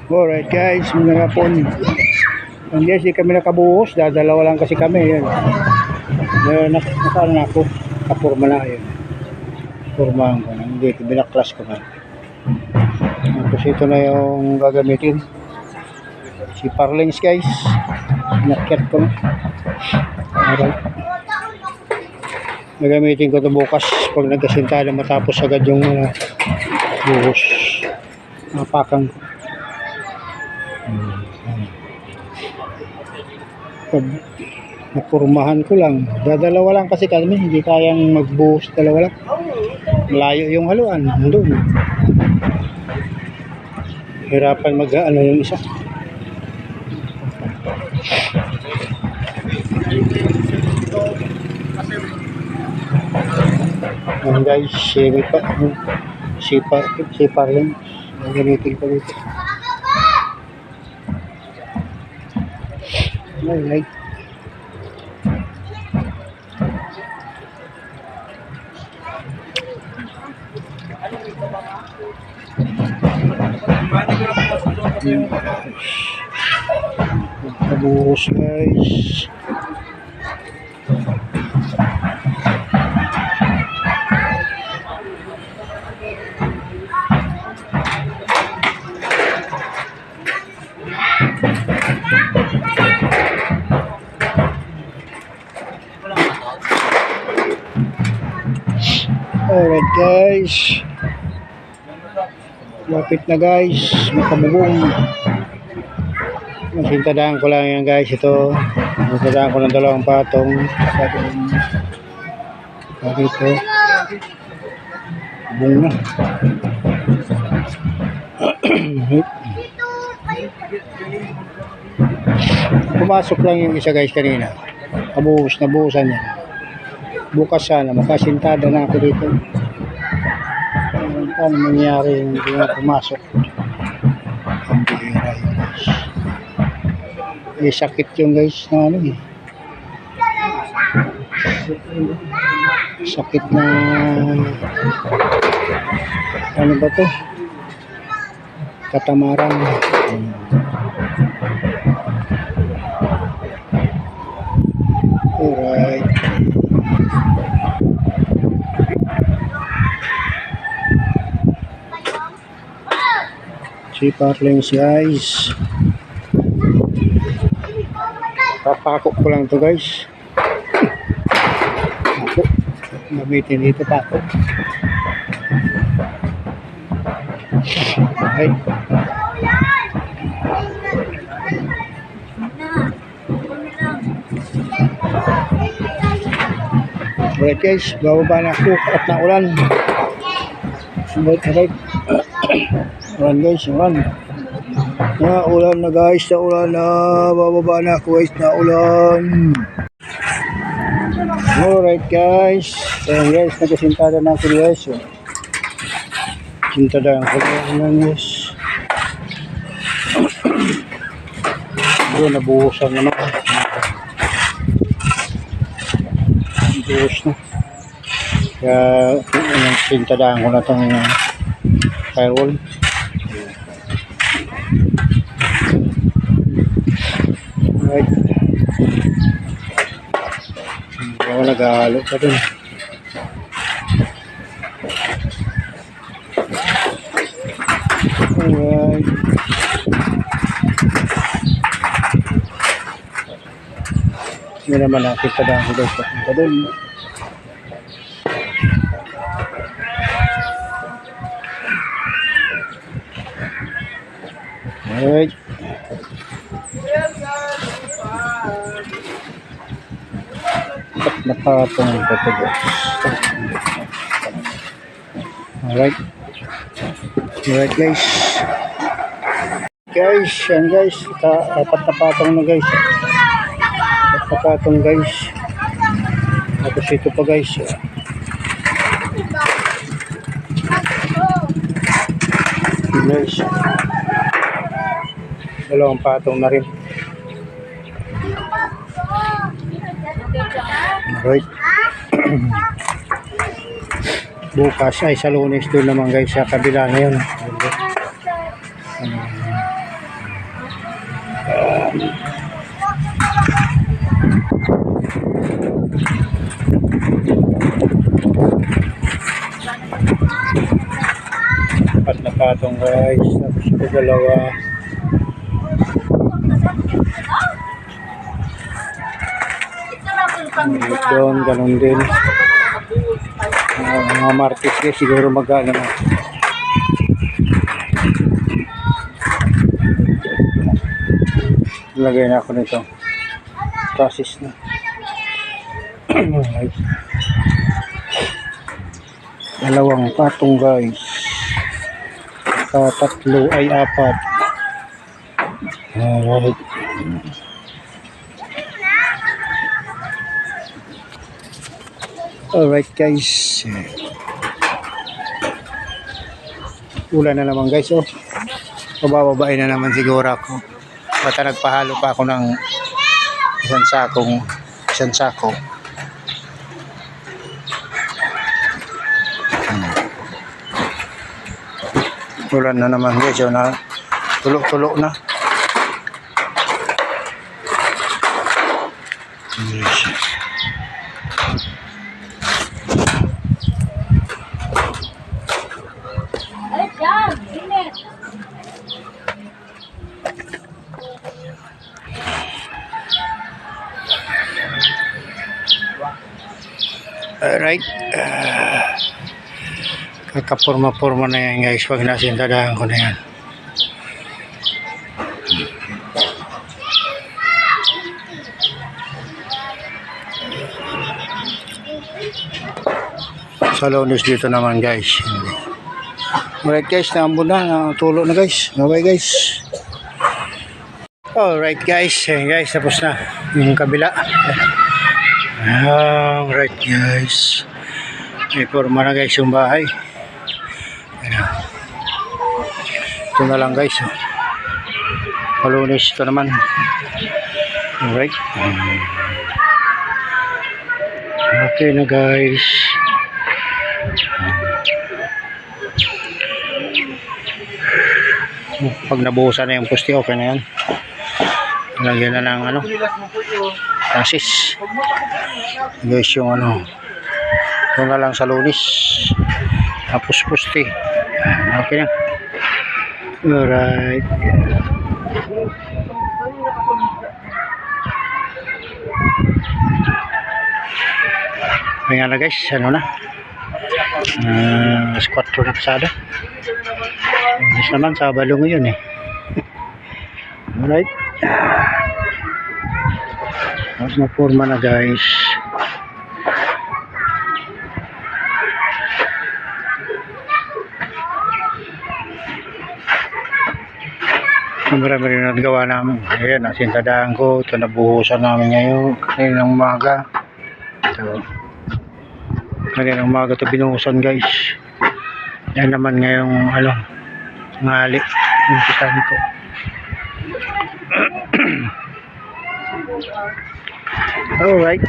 Alright guys, mga hapon. Hindi kami nakabuhos, dalawa lang kasi kami. Yan. Nakaano na ako, kapurma na yun. Purmahan ko na, hindi, binaklas ko na. Tapos ito na yung gagamitin. Si Parlings guys, nakyat ko na. Alright. Gagamitin ko ito bukas pag nagkasinta na matapos agad yung buhos. Napakang ko. Pag napurmahan ko lang, dalawa lang kasi kami, hindi kayang magbuhos, dalawa lang. Malayo yung haluan, doon. Hirapan mag-ano yung isa. Ayan guys, sipa rin. Gamitin ko dito. Alright. Magkabuhos guys. Alright guys, lapit na guys, makabubong. Masintadaan ko lang yan guys, ito masintadaan ko ng dalawang patong dito bung na. Pumasok lang yung isa guys kanina, nabuhusan niya. Bukas sana makasintada na ako dito. Ano nangyari yung hindi na pumasok. Ang bihira yun guys. Eh sakit yung guys na ano eh. Sakit na ano ba to? Katamaran. Alright. Si Parlings guys, papakok ko lang to guys. Ako gamitin dito pakok. Okay. Alright guys, bababa na ako at naulan. Alright. Ulan guys, ulan. Ulan na guys, ulan na. Bababa na ako guys, ulan. Alright guys. Ayan guys, nagkasintada na ako guys. Sintada ako guys. Doon, nabuhusan naman. Nabuhus na. Kaya, sintadaan ko na itong firewall. Right. Ako nag-ahalo pa dun. Alright. Hindi naman natin kadang ko guys papunta dun. Alright. At nakapong ito guys. Alright. Alright guys. Guys, yan guys. Apat na patong na guys. Apat na patong guys. Tapos ito pa guys. Guys. Dalawang patong na rin. Alright. Bukas ay sa Lunes doon naman guys sa kabila na yun. Apat na patong guys. Tapos ito dalawa. Doon, ganun din. Mga martes guys, siguro magkano na. Lagay na ako nito. Process na. Dalawang patong guys. Tatlo ay apat. Alright. Alright guys. Ulan na naman guys. Oh. Pabababain na naman siguro ako. Basta nagpahalo pa ako ng isang sako. Ulan na naman guys. So, na tulo-tulo na. Yes. Alright. Kakapurma-purma na yan guys. Pag nasintadahan ko na yan. Sa Lunes dito naman guys. Alright guys. Naambon na. Natulo na guys. Bye guys. Alright guys. Ayan guys. Tapos na. Yung kabila. Alright guys. May forma na guys yung bahay. Ayan. Ito na lang guys. Lunes ito naman. Alright. Okay na guys. Pag nabuhusan na yung pusti, okay na yan. Lagyan na ng ano, tasis. Guys, yung ano, ito na lang sa Lunes. Tapos pusti. Okay na. Alright. Kaya na guys, ano na. Squat to na pasada. Yes naman, Sabado ngayon eh. Alright. Mas na-forma na guys. Marami rin nagawa namin. Ayan, nasintadahan ko. Ito nabuhusan namin ngayon. Kaninang umaga. Ito. Kaninang umaga ito binuhusan guys. Yan naman ngayong ano, ngali. Yung pisan ko. Alright.